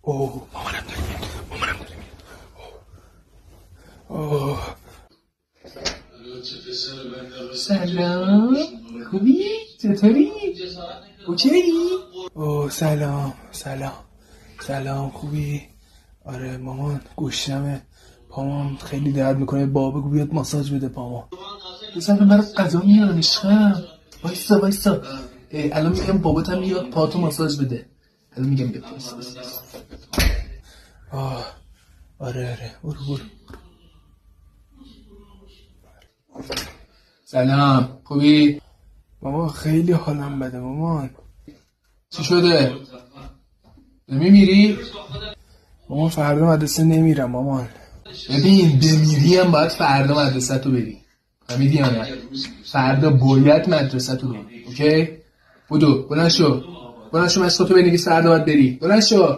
اوه مامانم داره میاد. اوه سلام، خوبی؟ چطوری؟ اوکی؟ اوه سلام خوبی؟ آره مامان گوشتمه، پامام خیلی درد میکنه، بابا بگو بیاد ماساژ بده پامو. بزن برای غذا میارن عشقم. وایسا الان میگم باباتم بیاد پاتو ماساژ بده. الان میگم بیاد. آره برو. سلام خوبی؟ مامان خیلی حالم بده مامان. چی شده؟ نمیمیری؟ مامان فردا مدرسه نمیرم مامان. ببین بمیری هم باید فردا مدرسه تو بری، فهمیدی یا نه؟ فردا باید مدرسه تو بری. اوکی؟ بودو بلند شو مسکو تو بنویس، فردا باید بری. بلند شو.